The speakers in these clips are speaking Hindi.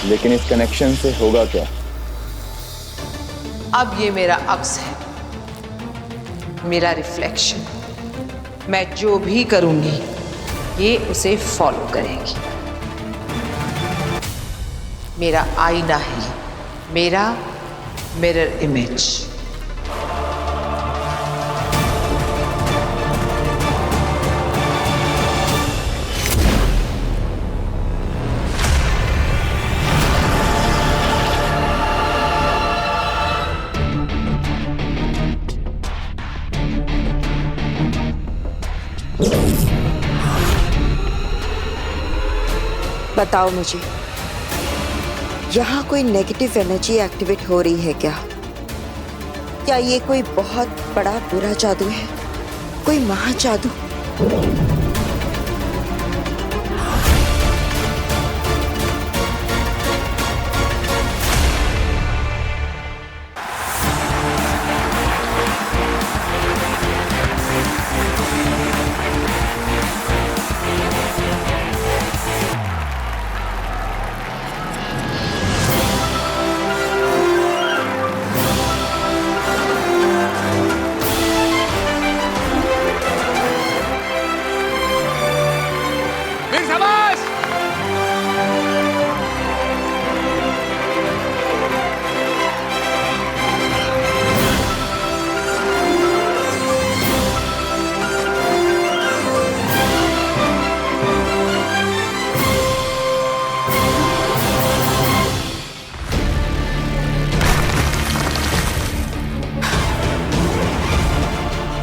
लेकिन इस कनेक्शन से होगा क्या? अब ये मेरा अक्स है, मेरा रिफ्लेक्शन। मैं जो भी करूंगी ये उसे फॉलो करेगी। मेरा आईना है, मेरा मिरर इमेज। बताओ मुझे, यहाँ कोई नेगेटिव एनर्जी एक्टिवेट हो रही है क्या? क्या ये कोई बहुत बड़ा बुरा जादू है, कोई महाजादू?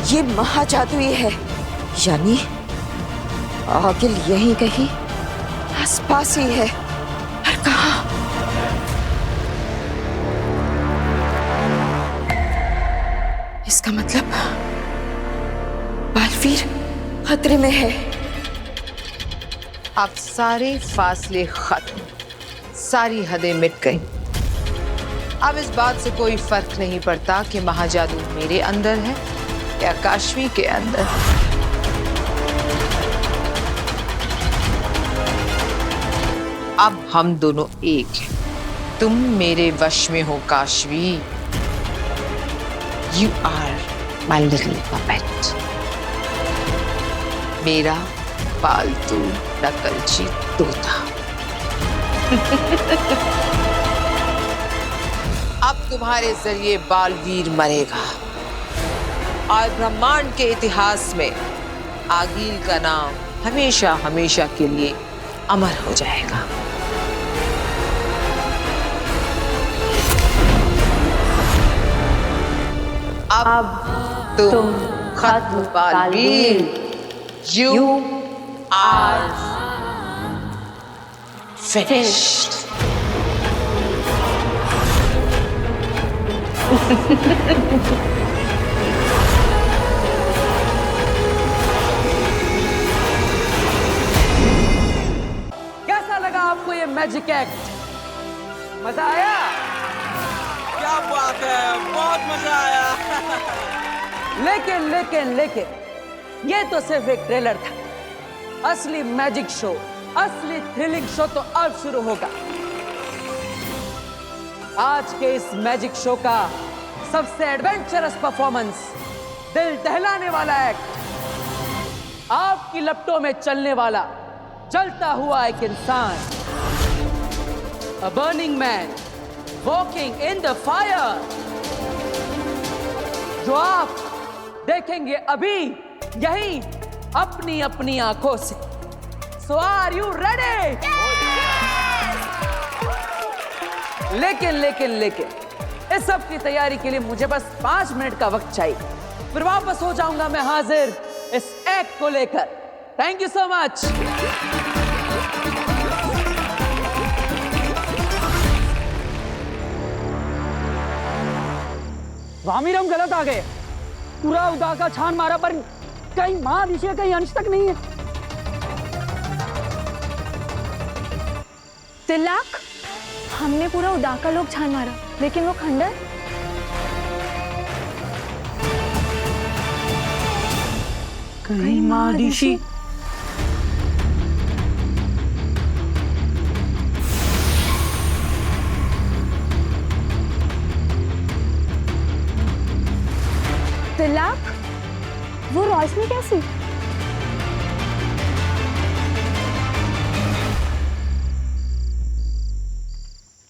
ये महाजादुई है, यानी आगिल यहीं कहीं आसपास ही है। पर कहाँ? इसका मतलब बालवीर खतरे में है। अब सारे फासले खत्म, सारी हदें मिट गई। अब इस बात से कोई फर्क नहीं पड़ता कि महाजादू मेरे अंदर है या काशवी के अंदर। अब हम दोनों एक हैं। तुम मेरे वश में हो Kashvi. You are my little puppet, मेरा पालतू नकलची तोता। अब तुम्हारे जरिए बालवीर मरेगा और ब्रह्मांड के इतिहास में आगिल का नाम हमेशा हमेशा के लिए अमर हो जाएगा। अब तुम खत्म बालवीर। You are finished. कैसा लगा आपको ये मैजिक एक्ट? मजा आया? क्या बात है, बहुत मजा आया। लेकिन ये तो सिर्फ एक ट्रेलर था। असली मैजिक शो, असली थ्रिलिंग शो तो अब शुरू होगा। आज के इस मैजिक शो का सबसे एडवेंचरस परफॉर्मेंस, दिल दहलाने वाला एक्ट, आपकी लपटों में चलने वाला जलता हुआ एक इंसान, अ burning man walking in the fire, जो आप देखेंगे अभी यही अपनी अपनी आंखों से। सो आर यू रेडी? लेकिन इस सब की तैयारी के लिए मुझे बस 5 मिनट का वक्त चाहिए, फिर वापस हो जाऊंगा मैं हाजिर इस एक्ट को लेकर। Thank you so much. वामिर, हम गलत आ गए। पूरा उदा का छान मारा पर कहीं महादिशा कहीं अंश तक नहीं है। तिलक, हमने पूरा उदा का लोग छान मारा, लेकिन वो खंडर। कहीं महादिशी। तिलक, वो रोशनी कैसी?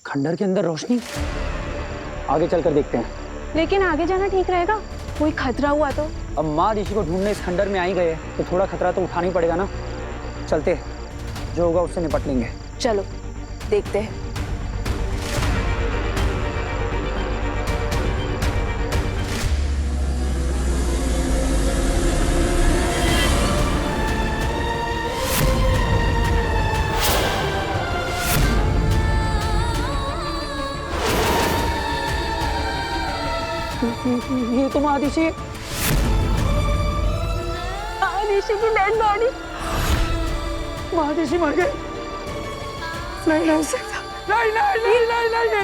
खंडर के अंदर रोशनी, आगे चलकर देखते हैं। लेकिन आगे जाना ठीक रहेगा, कोई खतरा हुआ तो? अब माँ ऋषि को ढूंढने इस खंडर में आ ही गए तो थोड़ा खतरा तो उठाना ही पड़ेगा ना। चलते, जो होगा उससे निपट लेंगे। चलो देखते हैं। ये तो महादिशी, ऋषि की डेड बॉडी। महादिशी मर गए। नहीं हो सकता, नहीं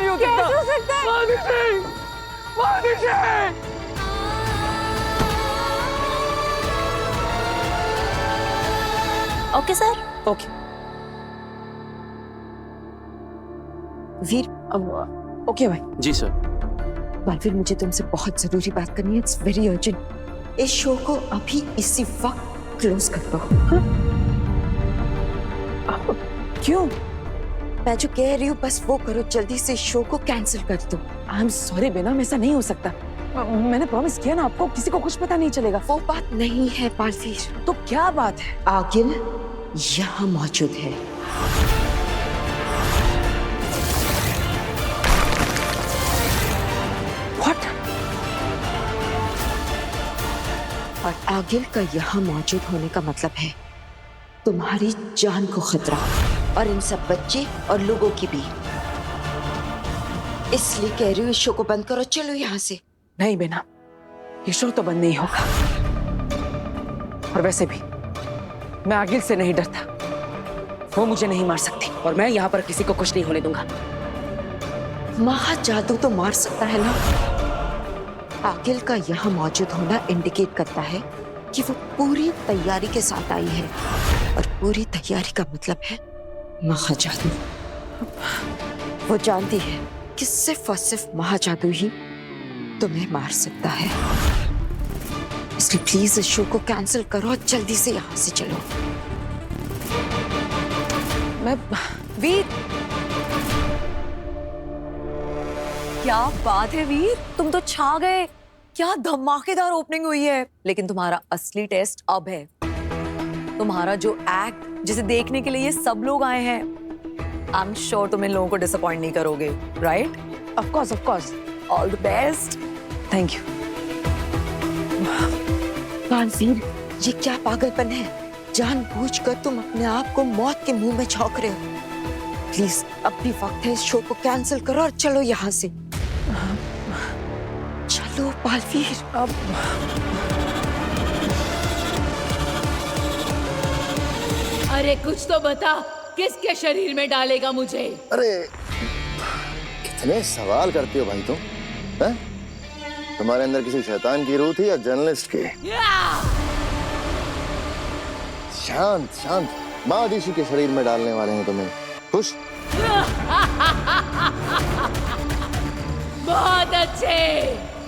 हो सकता। कैसे हो सकता है? महादिशी, महादिशी। Okay sir. Okay Veer, okay भाई। जी सर। बालवीर, मुझे तुमसे बहुत जरूरी बात करनी है। It's very urgent. इस शो को अभी इसी वक्त क्लोज कर दो। क्यों? मैं जो कह रही हूँ बस वो करो, जल्दी से शो को कैंसिल कर दो। आई एम सॉरी बेनम, ऐसा नहीं हो सकता। मैंने प्रॉमिस किया ना आपको, किसी को कुछ पता नहीं चलेगा। वो बात नहीं है बालवीर। तो क्या बात है? आगिल यहाँ मौजूद है। व्हाट? और आगिल का यहाँ मौजूद होने का मतलब है तुम्हारी जान को खतरा, और इन सब बच्चे और लोगों की भी। इसलिए कह रही हूँ इस शो को बंद करो, चलो यहाँ से। नहीं बेना, ये शो तो बंद नहीं होगा। और वैसे भी मैं आगिल से नहीं डरता, वो मुझे नहीं मार सकती, और मैं यहाँ पर किसी को कुछ नहीं होने दूंगा। महाजादू तो मार सकता है ना। आगिल का यहाँ मौजूद होना इंडिकेट करता है कि वो पूरी तैयारी के साथ आई है, और पूरी तैयारी का मतलब है महाजादू। वो जानती है कि सिर्फ और सिर्फ महाजादू ही तुम्हें मार सकता है। इसलिए प्लीज इस शो को कैंसिल करो और जल्दी से यहाँ से चलो। मैं वीर, क्या बात है वीर, तुम तो छा गए। क्या धमाकेदार ओपनिंग हुई है। लेकिन तुम्हारा असली टेस्ट अब है। तुम्हारा जो एक्ट, जिसे देखने के लिए ये सब लोग आए हैं, आई एम श्योर तुम इन लोगों को डिसअपॉइंट नहीं करोगे, right? Of course. All the best. Thank you. Baalveer, ये क्या पागलपन है? जानबूझकर तुम अपने आप को मौत के मुंह में झोंक रहे हो। प्लीज अब भी वक्त है, इस शो को कैंसिल करो और चलो यहाँ से। चलो बालवीर। अब अरे कुछ तो बता, किसके शरीर में डालेगा मुझे? अरे कितने सवाल करती हो भाई तुम, हैं? तुम्हारे अंदर किसी शैतान की रूह थी या जर्नलिस्ट की? शांत शांत, महादिशी के शरीर में डालने वाले हैं तुम्हें। खुश? बहुत अच्छे,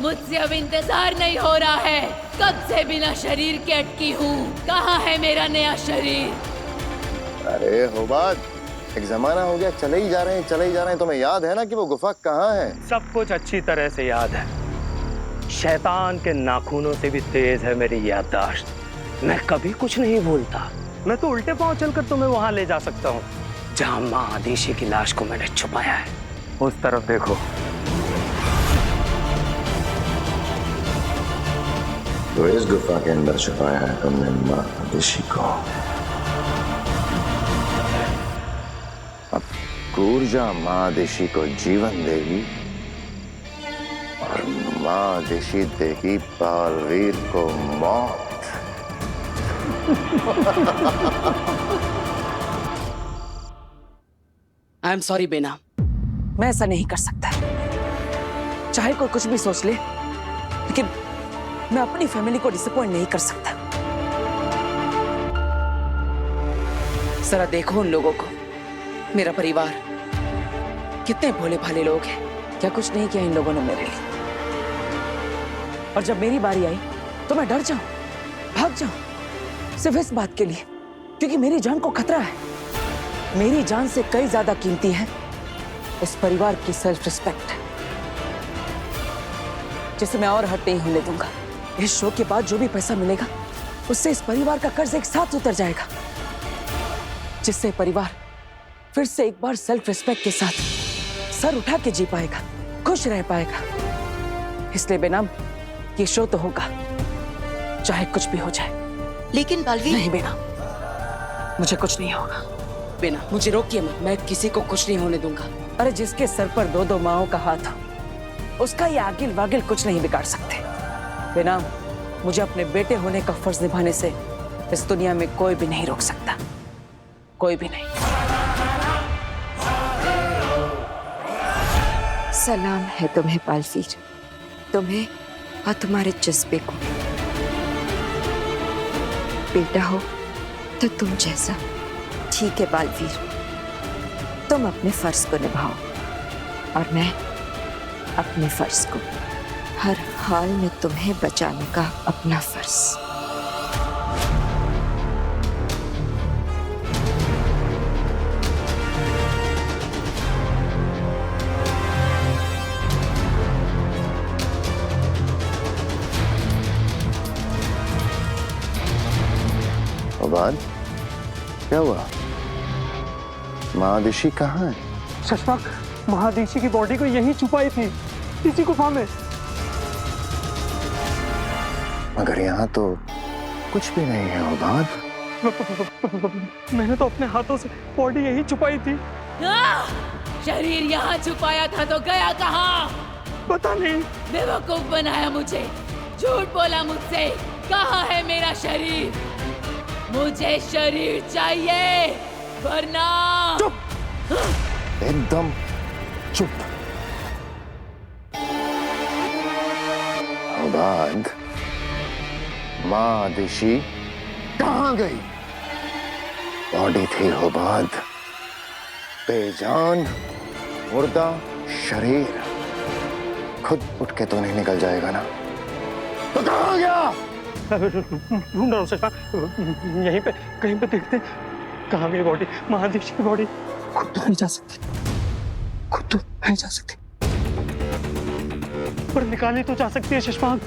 मुझसे अब इंतजार नहीं हो रहा है। कब से बिना शरीर के अटकी हूँ। कहाँ है मेरा नया शरीर? अरे होबाद, एक जमाना हो गया, चले ही जा रहे हैं। तुम्हें याद है ना कि वो गुफा कहाँ है? सब कुछ अच्छी तरह से याद है। शैतान के नाखूनों से भी तेज है मेरी याददाश्त। मैं कभी कुछ नहीं भूलता। मैं तो उल्टे पांव चलकर तुम्हें वहां ले जा सकता हूँ जहां माँ आदिशी की लाश को मैंने छुपाया है। उस तरफ देखो। तो इस गुफा के अंदर छुपाया है तुमने माँ आदिशी को। अब ऊर्जा माँ आदिशी को जीवन देगी और माँ आदिशी देगी बालवीर को मौत। आई एम सॉरी बेना, मैं ऐसा नहीं कर सकता। चाहे कोई कुछ भी सोच ले, लेकिन मैं अपनी फैमिली को डिसअपॉइंट नहीं कर सकता। जरा देखो उन लोगों को, मेरा परिवार, कितने भोले भाले लोग हैं। क्या कुछ नहीं किया इन लोगों ने मेरे लिए। और जब मेरी बारी आई तो मैं डर जाऊं, भाग जाऊं सिर्फ इस बात के लिए क्योंकि मेरी जान को खतरा है। मेरी जान से कई ज्यादा कीमती है इस परिवार की सेल्फ रिस्पेक्ट, जिसे मैं और हट नहीं होने दूंगा। इस शो के बाद जो भी पैसा मिलेगा उससे इस परिवार का कर्ज एक साथ उतर जाएगा, जिससे परिवार फिर से एक बार सेल्फ रिस्पेक्ट के साथ सर उठा के जी पाएगा, खुश रह पाएगा। इसलिए बेनाम ये शो तो होगा, चाहे कुछ भी हो जाए। लेकिन बालवीर, नहीं बेना, मुझे कुछ नहीं होगा। बेना, मुझे रोकिए मत, मैं किसी को कुछ नहीं होने दूंगा। अरे जिसके सर पर दो दो माओं का हाथ हो, उसका ये आगिल वागिल कुछ नहीं बिगाड़ सकते। बेना, मुझे अपने बेटे होने का फर्ज निभाने से इस दुनिया में कोई भी नहीं रोक सकता, कोई भी नहीं। सलाम है तुम्हें बालवीर, तुम्हें और तुम्हारे जज्बे को। बेटा हो तो तुम जैसा। ठीक है बालवीर, तुम अपने फर्ज को निभाओ और मैं अपने फर्ज को। हर हाल में तुम्हें बचाने का अपना फर्ज। बाद क्या हुआ? महादिशी कहाँ है? शशपाक, महादिशी की बॉडी को यहीं छुपाई थी, इसी गुफा में। मगर यहाँ तो कुछ भी नहीं है उबाद। मैंने तो अपने हाथों से बॉडी यहीं छुपाई थी। शरीर यहाँ छुपाया था तो गया कहाँ? पता नहीं। बेवकूफ बनाया मुझे, झूठ बोला मुझसे। कहाँ है मेरा शरीर? मुझे शरीर चाहिए वरना। चुप, एकदम चुप। उबाद, महादिशी कहाँ गई? बॉडी थी उबाद, बेजान मुर्दा शरीर। खुद उठ के तो नहीं निकल जाएगा ना? तो कहाँ गया? ढूंढ रहा हूँ शशपाक, यहीं पे कहीं पे देखते कहाँ गई बॉडी। महादिशी की बॉडी खुद तो नहीं जा सकती, खुद तो नहीं जा सकती, पर निकाली तो जा सकती है शशपाक।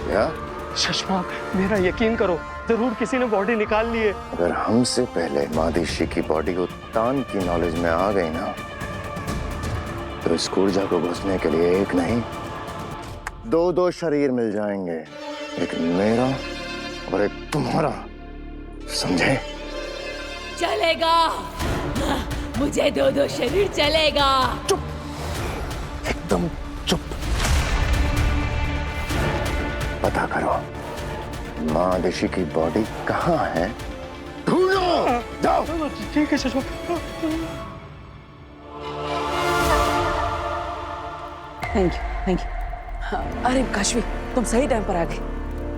क्या? शशपाक, मेरा यकीन करो, जरूर किसी ने बॉडी निकाल ली है। अगर हमसे पहले महादिशी की बॉडी उत्तान की नॉलेज में आ गई ना, तो इस ऊर्जा को घुसने के लिए एक नहीं, दो शरीर मिल जाएंगे। एक मेरा और एक तुम्हारा, समझे? चलेगा, मुझे दो शरीर चलेगा। चुप, एकदम चुप। पता करो महादिशी की बॉडी कहाँ है, ढूंढो, जाओ। ठीक है शशपाक। Thank you. अरे काशवी, तुम सही टाइम पर आ गए।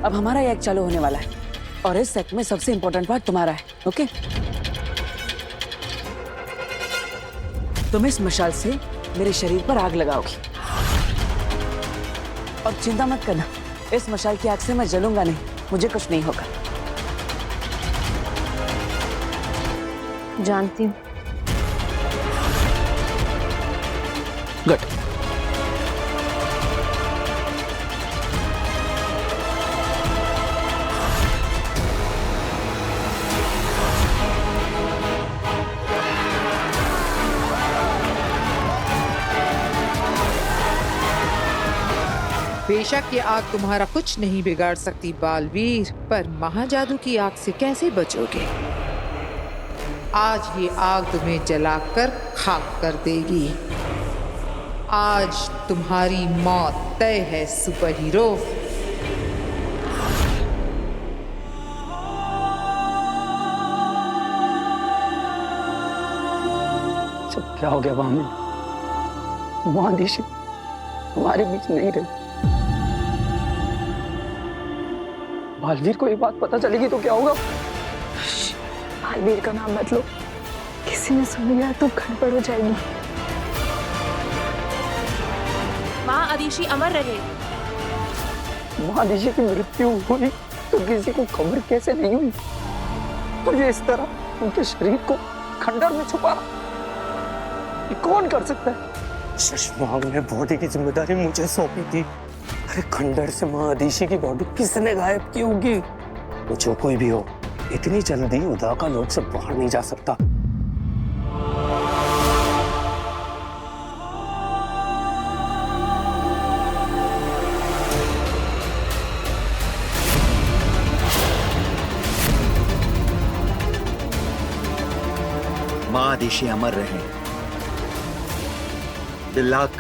अब हमारा ये एक्ट चालू होने वाला है और इस एक्ट में सबसे इंपॉर्टेंट पार्ट तुम्हारा है। ओके? तुम इस मशाल से मेरे शरीर पर आग लगाओगी और चिंता मत करना, इस मशाल की आग से मैं जलूंगा नहीं, मुझे कुछ नहीं होगा। जानती हूँ। गुड। बेशक ये आग तुम्हारा कुछ नहीं बिगाड़ सकती बालवीर, पर महाजादू की आग से कैसे बचोगे? आज ये आग तुम्हें जलाकर खाक कर देगी। आज तुम्हारी मौत तय है सुपर हीरो। सब क्या हो गया वामी? महादिशी हमारे बीच नहीं रही। बालवीर को ये बात पता चलेगी तो क्या होगा? बालवीर का नाम मत लो, किसी ने सुन लिया तो गड़बड़ हो जाएगी। माँ आदिशी अमर रहे। महादिशी की मृत्यु हुई तो किसी को खबर कैसे नहीं हुई? और ये इस तरह उनके शरीर को खंडर में छुपा, ये कौन कर सकता है? शशमांग ने बॉडी की जिम्मेदारी मुझे सौंपी थी। अरे खंडर से महादिशी की बॉडी किसने गायब की होगी? वो जो कोई भी हो, इतनी जल्दी उदाका लोक से बाहर नहीं जा सकता। महादिशी अमर रहे। दिल्लाक,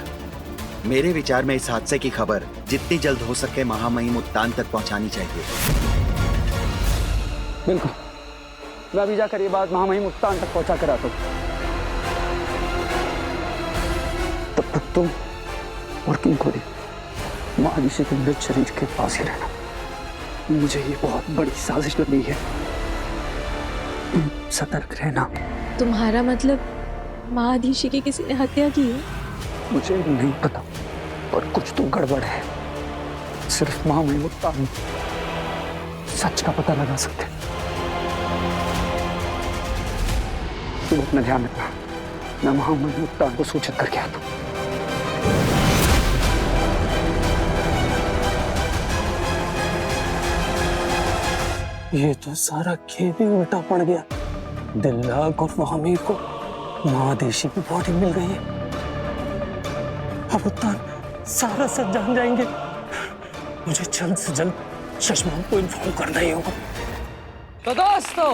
मेरे विचार में इस हादसे की खबर जितनी जल्द हो सके महामहिम उत्तान तक पहुंचानी चाहिए। बिल्कुल, मैं अभी जाकर ये बात महामहिम उत्तान तक पहुंचा कर आता हूं। तब तक तुम और किंकोरी महादिशी के मृत शरीर के पास ही रहना। मुझे ये बहुत बड़ी साजिश लगी है, सतर्क रहना। तुम्हारा मतलब महादिशी की किसी ने हत्या की है? मुझे नहीं पता, और कुछ तो गड़बड़ है। सिर्फ महामहिम उत्तान सच का पता लगा सकते। तुम अपना ध्यान रखना, मैं महामहिम उत्तान को सूचित करके आता हूं। ये तो सारा खेल ही उल्टा पड़ गया। दिल्लाक और महामीर को महादिशी की बॉडी मिल गई है। अब उत्तान सारा सच जान जाएंगे। मुझे जल्द से जल्द शशमांग को इन्फॉर्म करना ही होगा। तो दोस्तों,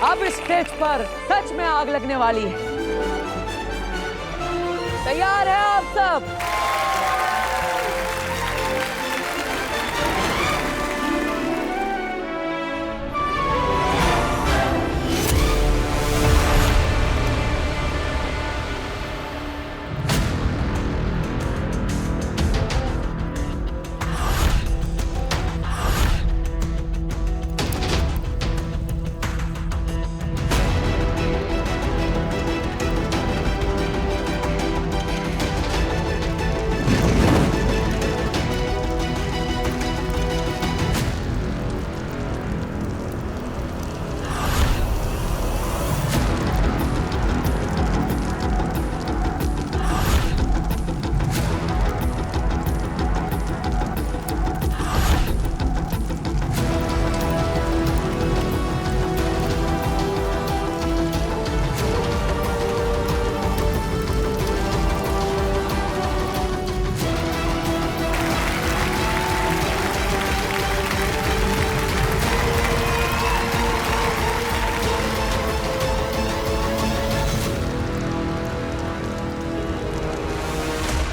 अब इस स्टेज पर सच में आग लगने वाली है। तैयार है आप सब?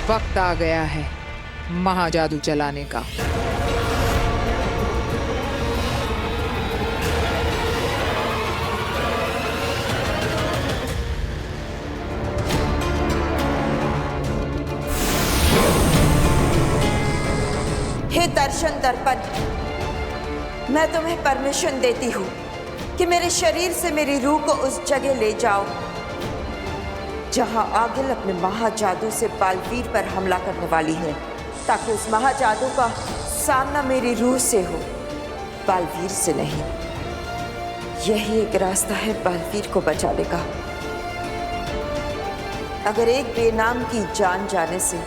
वक्त आ गया है महाजादू चलाने का। हे दर्शन दर्पण, मैं तुम्हें परमिशन देती हूँ कि मेरे शरीर से मेरी रूह को उस जगह ले जाओ जहां आगिल अपने महाजादू से बालवीर पर हमला करने वाली है, ताकि उस महाजादू का सामना मेरी रूह से हो, बालवीर से नहीं। यही एक रास्ता है बालवीर को बचाने का। अगर एक बेनाम की जान जाने से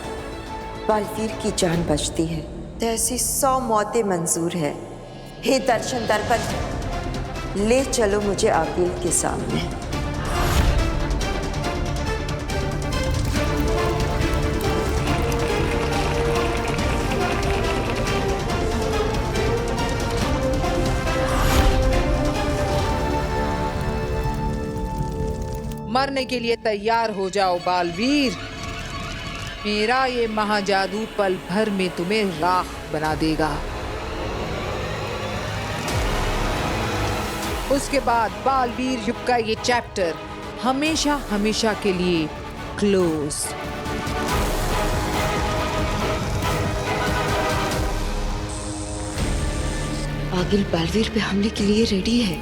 बालवीर की जान बचती है तो ऐसी 100 मौतें मंजूर है। हे दर्शन दर्पण, ले चलो मुझे आगिल के सामने। मरने के लिए तैयार हो जाओ बालवीर। मेरा ये महाजादू पल भर में तुम्हें राख बना देगा। उसके बाद बालवीर युग का ये चैप्टर हमेशा हमेशा के लिए क्लोज। आगिल बालवीर पे हमले के लिए रेडी है।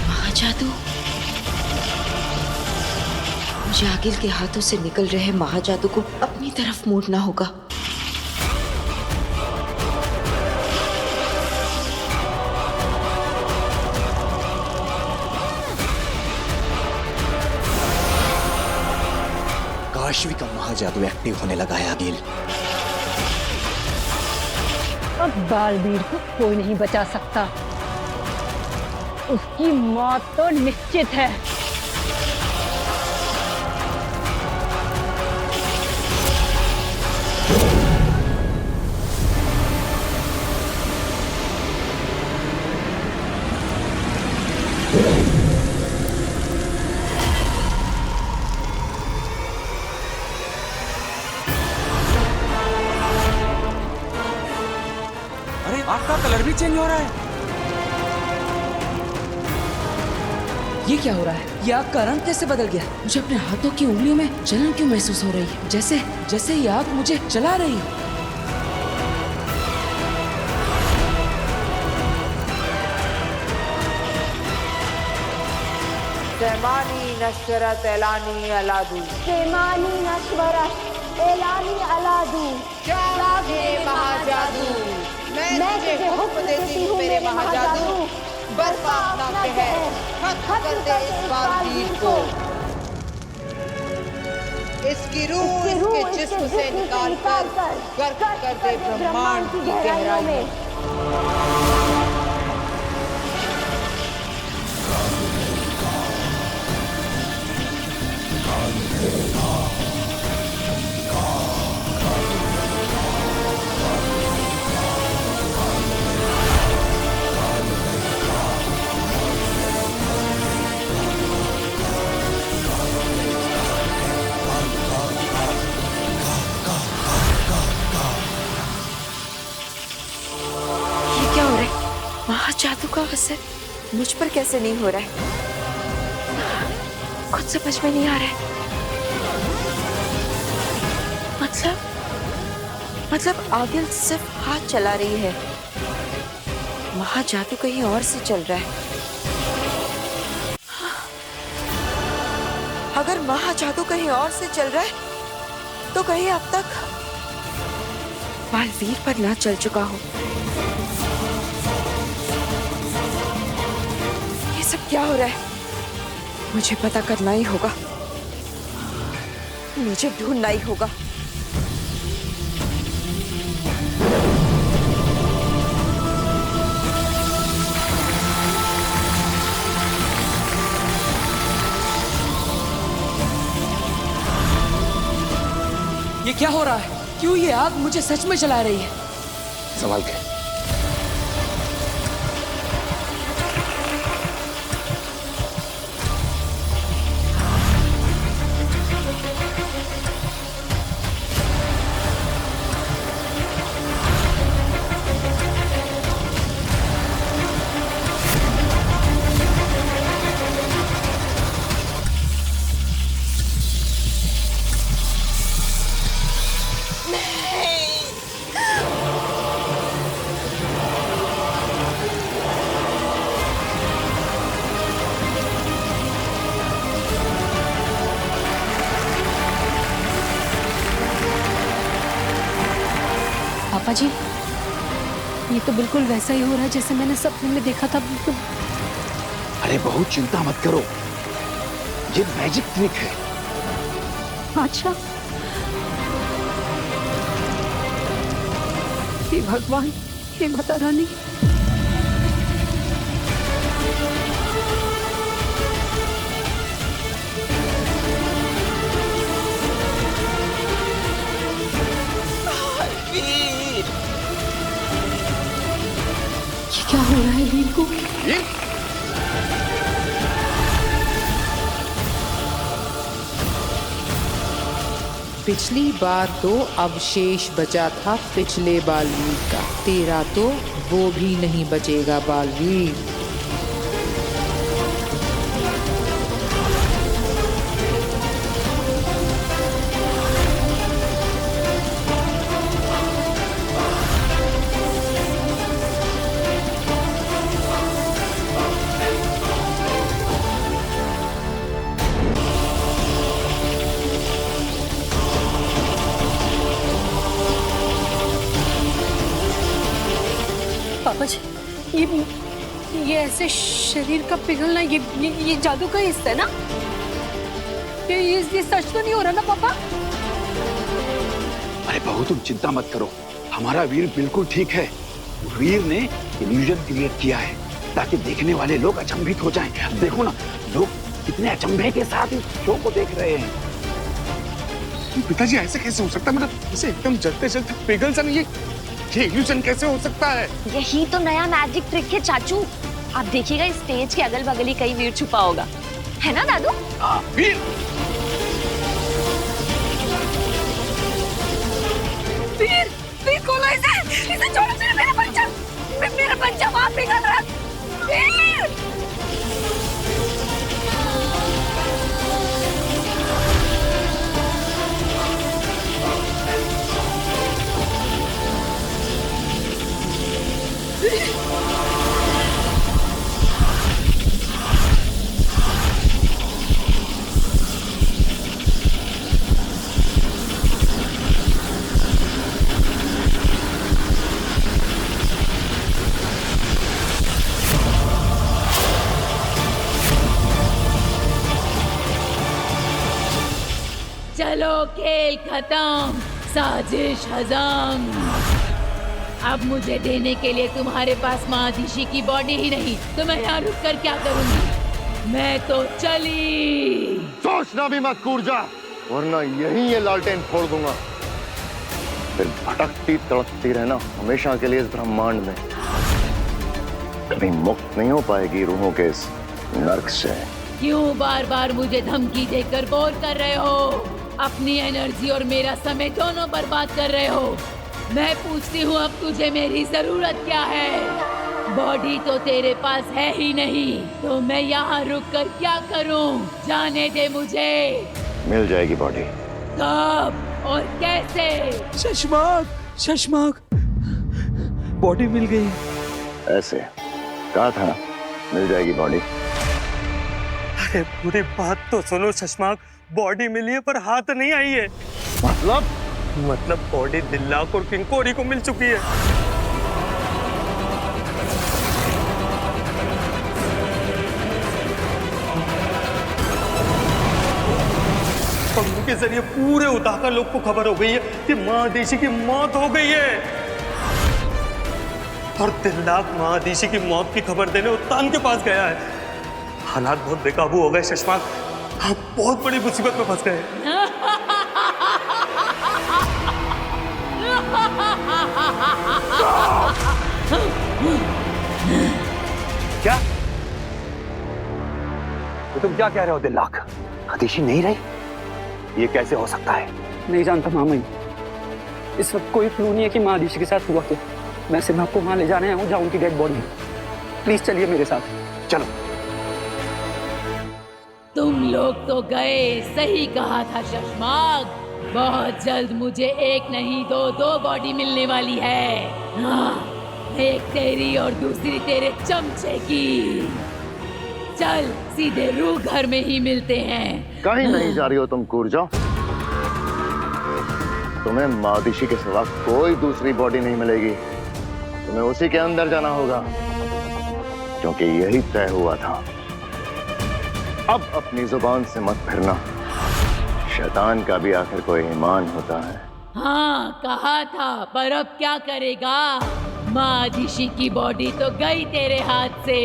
महाजादू मुझे आगिल के हाथों से निकल रहे महाजादू को अपनी तरफ मोड़ना होगा। काशवी का महाजादू एक्टिव होने लगा है आगिल। अब बालवीर को कोई नहीं बचा सकता। उसकी मौत तो निश्चित है। अरे आग का कलर भी चेंज हो रहा है। ये क्या हो रहा है? ये आग का रंग कैसे बदल गया? मुझे अपने हाथों की उंगलियों में जलन क्यों महसूस हो रही है? जैसे जैसे ये आग मुझे जला रही है। सेमानी नश्वरत एलानी अलादू, सेमानी नश्वरत एलानी अलादू, क्या है महाजादू? मैं तुझे हुक्म देती हूँ मेरे महाजादू, बर्फा अपना कहर खत्म कर दे इस बालवीर को। इसकी रूह इसके जिस्म से निकाल कर गर्क कर दे ब्रह्मांड की गहराई में। महाजादू का असर मुझ पर कैसे नहीं हो रहा है? कुछ समझ में नहीं आ रहा है। मतलब आगिल सिर्फ हाथ चला रही है, महाजादू कहीं और से चल रहा है। अगर महाजादू कहीं और से चल रहा है तो कहीं अब तक बालवीर पर ना चल चुका हो। सब क्या हो रहा है? मुझे पता करना ही होगा, मुझे ढूंढना ही होगा। ये क्या हो रहा है? क्यों ये आग मुझे सच में जला रही है? संभाल के। पापा जी, ये तो बिल्कुल वैसा ही हो रहा है जैसे मैंने सपने में देखा था। बिल्कुल। अरे बहुत चिंता मत करो, ये मैजिक ट्रिक है। अच्छा, हे भगवान, हे माता रानी। क्या हो रहा है वीर को? पिछली बार तो अवशेष बचा था पिछले बालवीर का, तेरा तो वो भी नहीं बचेगा बालवीर। पापा जी, ये ऐसे शरीर का पिघलना, ये जादू का हिस्सा है ना? ये सच तो नहीं हो रहा ना पापा? अरे बहू तुम चिंता मत करो, हमारा वीर बिल्कुल ठीक है। वीर ने इल्यूजन क्रिएट किया है ताकि देखने वाले लोग अचंभित हो जाएं। अब देखो ना, लोग कितने अचंभे के साथ इस शो को देख रहे हैं। पिताजी ऐसे कैसे हो सकता है? मतलब इसे एकदम जलते जलते पिघल सा नहीं, ये इल्यूजन कैसे हो सकता है? यही तो नया मैजिक ट्रिक है चाचू। आप देखिएगा इस स्टेज के अगल बगल ही कहीं वीर छुपा होगा, है ना दादू? वीर वीर वीर खोलो इसे छोड़ो, मेरा बच्चा वहां पिघल रहा है। वीर चलो खेल खत्म, साजिश हजम। अब मुझे देने के लिए तुम्हारे पास महादिशी की बॉडी ही नहीं, तो मैं यहाँ रुक कर क्या करूंगी? मैं तो चली। सोचना भी मत कूर्जा, वरना यहीं ये लालटेन फोड़ दूंगा। फिर भटकती तड़पती रहना हमेशा के लिए इस ब्रह्मांड में। कभी मुक्त नहीं हो पाएगी रूहों के इस नर्क से। क्यों बार बार मुझे धमकी देकर बोर कर रहे हो? अपनी एनर्जी और मेरा समय दोनों बर्बाद कर रहे हो। मैं पूछती हूँ, अब तुझे मेरी जरूरत क्या है? बॉडी तो तेरे पास है ही नहीं, तो मैं यहाँ रुक कर क्या करूँ? जाने दे मुझे। मिल जाएगी बॉडी। कब और कैसे? शशमाक बॉडी मिल गई। ऐसे कहा था ना, मिल जाएगी बॉडी। अरे पूरी बात तो सुनो शशमाक, बॉडी मिली है पर हाथ नहीं आई है। मतलब बॉडी दिल्लाक और किंकोरी को मिल चुकी है। पंखों के जरिए पूरे उताका लोग को खबर हो गई है कि महादेशी की मौत हो गई है। और दिल्लाक महादेशी की मौत की खबर देने उत्तान के पास गया है। हालात बहुत बेकाबू हो गए शशमाक, आप बहुत बड़ी मुसीबत में फंस गए। क्या तो तुम क्या कह रहे हो दिल्लाक? हदीशी नहीं रही? ये कैसे हो सकता है? नहीं जानता मामा, इस वक्त कोई क्लू नहीं है कि महादिशी के साथ हुआ क्या। मैं सिर्फ आपको वहां ले जाने आया हूँ जहाँ उनकी डेड बॉडी है। प्लीज चलिए मेरे साथ। चलो। तुम लोग तो गए, सही कहा था शशमाक। बहुत जल्द मुझे एक नहीं दो बॉडी मिलने वाली है। हाँ, एक तेरी और दूसरी तेरे चमचे की। चल सीधे रूह घर में ही मिलते हैं। कहीं नहीं जा रही हो तुम कूर्जा। तुम्हें महादिशी के सिवा कोई दूसरी बॉडी नहीं मिलेगी। तुम्हें उसी के अंदर जाना होगा, क्योंकि यही तय हुआ था। अब अपनी जुबान से मत फिरना। शैतान का भी आखिर कोई ईमान होता है। हाँ कहा था, पर अब क्या करेगा? महादिशी की बॉडी तो गई तेरे हाथ से।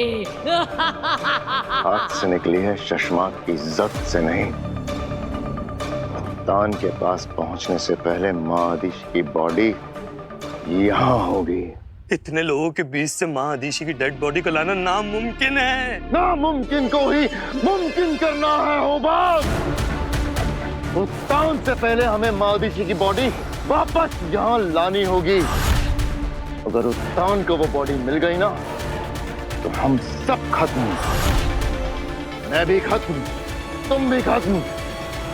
हाथ से निकली है, शशमाक की इज्जत से नहीं। तान के पास पहुंचने से पहले महादिशी की बॉडी यहाँ होगी। इतने लोगों के बीच से महादिशी की डेड बॉडी को लाना नामुमकिन है। नामुमकिन को ही मुमकिन करना है होबाज। उत्तान से पहले हमें महादिशी की बॉडी वापस यहाँ लानी होगी। अगर उत्तान को वो बॉडी मिल गई ना, तो हम सब खत्म। मैं भी खत्म, तुम भी खत्म,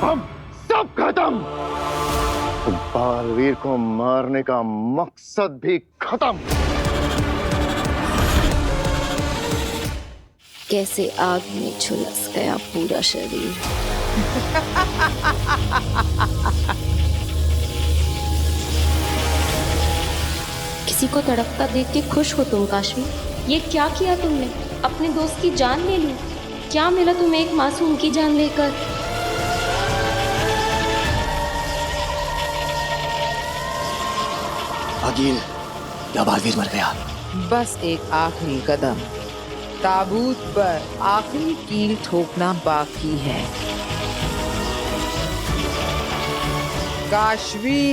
हम सब खत्म। तो बालवीर को मारने का मकसद भी खत्म। कैसे आग में झुलस गया पूरा शरीर। किसी को तड़पता देख के खुश हो तुम काशवी? ये क्या किया तुमने? अपने दोस्त की जान ले ली। क्या मिला तुम्हें एक मासूम की जान लेकर? अगिल, क्या बालवीर मर गया? बस एक आखिरी कदम, ताबूत पर आखिरी कील ठोकना बाकी है। काशवी,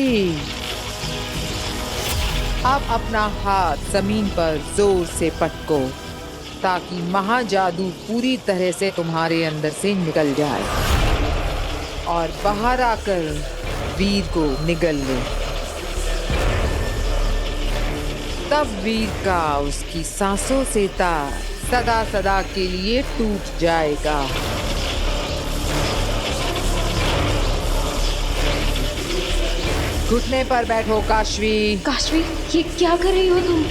अब अपना हाथ जमीन पर जोर से पटको ताकि महाजादू पूरी तरह से तुम्हारे अंदर से निकल जाए और बाहर आकर वीर को निगल ले। तब वीर का उसकी सांसों से तार सदा सदा के लिए टूट जाएगा। घुटने पर बैठो काशवी। काशवी, ये क्या कर रही हो तुम?